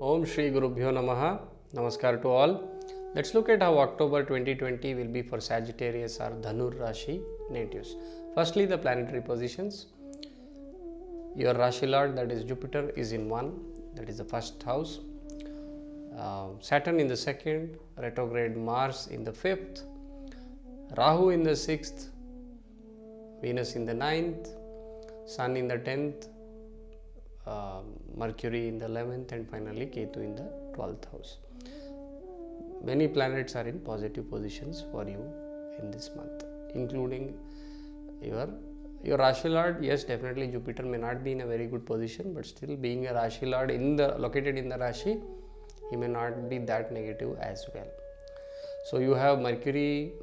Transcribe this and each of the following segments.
Om Shri Gurubhyo Namaha. Namaskar to all. Let's look at how October 2020 will be for Sagittarius or Dhanur Rashi natives. Firstly, the planetary positions. Your Rashi Lord, that is Jupiter, is in 1, that is the first house. Saturn in the 2nd, retrograde Mars in the 5th, Rahu in the 6th, Venus in the 9th, Sun in the 10th, Mercury in the 11th, and finally Ketu in the 12th house. Many planets are in positive positions for you in this month, including your Rashi Lord. Yes, definitely Jupiter may not be in a very good position, but still being a Rashi Lord located in the Rashi, he may not be that negative as well. So you have Mercury,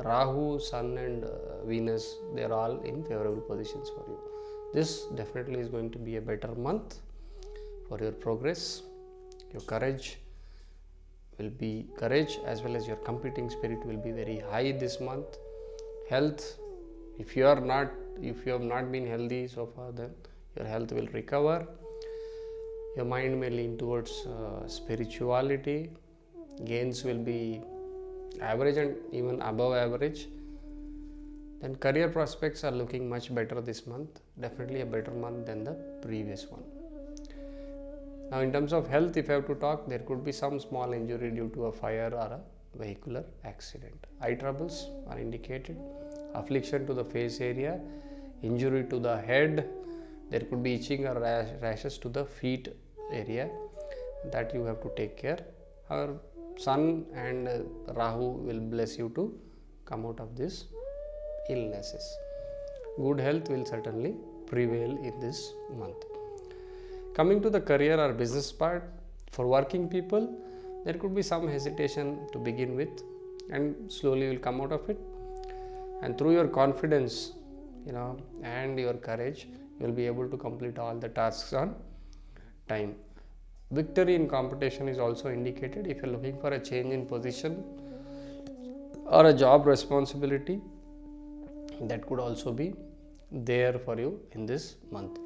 Rahu, Sun and Venus, they are all in favorable positions for you. This definitely is going to be a better month for your progress. Your courage as well as your competing spirit will be very high this month. Health, if you have not been healthy so far, then your health will recover. Your mind may lean towards spirituality. Gains will be average and even above average. Then career prospects are looking much better this month, definitely a better month than the previous one. Now in terms of health, if I have to talk, there could be some small injury due to a fire or a vehicular accident. Eye troubles are indicated, affliction to the face area, injury to the head, there could be itching or rashes to the feet area, that you have to take care. Our Sun and Rahu will bless you to come out of this illnesses. Good health will certainly prevail in this month. Coming to the career or business part, for working people, there could be some hesitation to begin with, and slowly will come out of it. And through your confidence, and your courage, you will be able to complete all the tasks on time. Victory in competition is also indicated. If you are looking for a change in position or a job responsibility, that could also be there for you in this month.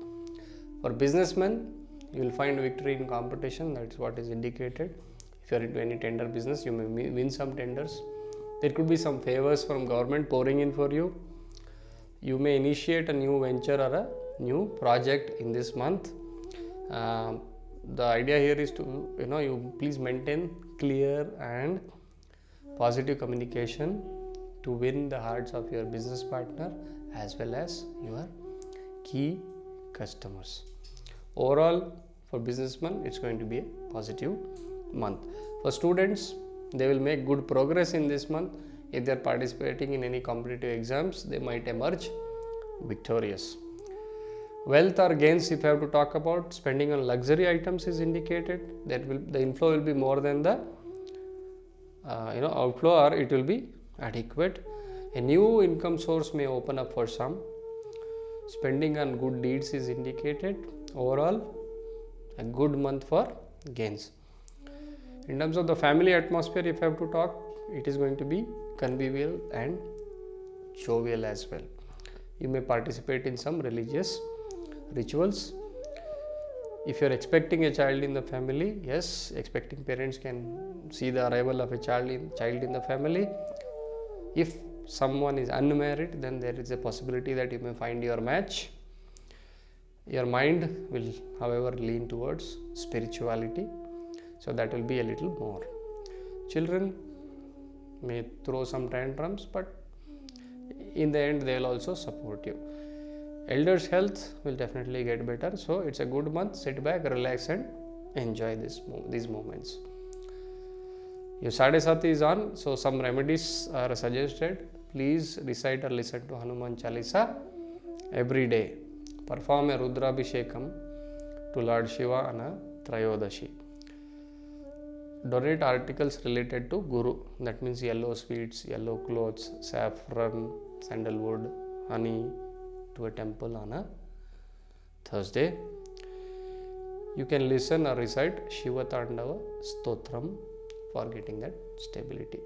For businessmen, you will find victory in competition, that's what is indicated. If you are into any tender business, you may win some tenders. There could be some favors from government pouring in for you. You may initiate a new venture or a new project in this month. The idea here is to, you please maintain clear and positive communication to win the hearts of your business partner as well as your key customers. Overall, for businessmen, it's going to be a positive month. For students, they will make good progress in this month. If they are participating in any competitive exams, they might emerge victorious. Wealth or gains, if I have to talk about, spending on luxury items is indicated. The inflow will be more than the outflow, or it will be adequate. A new income source may open up for some. Spending on good deeds is indicated. Overall, a good month for gains. In terms of the family atmosphere, if I have to talk, it is going to be convivial and jovial as well. You may participate in some religious rituals. If you are expecting a child in the family, yes, expecting parents can see the arrival of a child in the family. If someone is unmarried, then there is a possibility that you may find your match. Your mind will, however, lean towards spirituality, so that will be a little more. Children may throw some tantrums, but in the end they will also support you. Elders' health will definitely get better, so it's a good month. Sit back, relax and enjoy these moments. Your Sadesati is on, so some remedies are suggested. Please recite or listen to Hanuman Chalisa every day. Perform a Rudrabhishekam to Lord Shiva on a Trayodashi. Donate articles related to Guru, that means yellow sweets, yellow clothes, saffron, sandalwood, honey to a temple on a Thursday. You can listen or recite Shiva Tandava Stotram for getting that stability.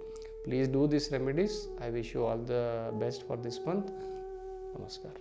Please do these remedies. I wish you all the best for this month. Namaskar.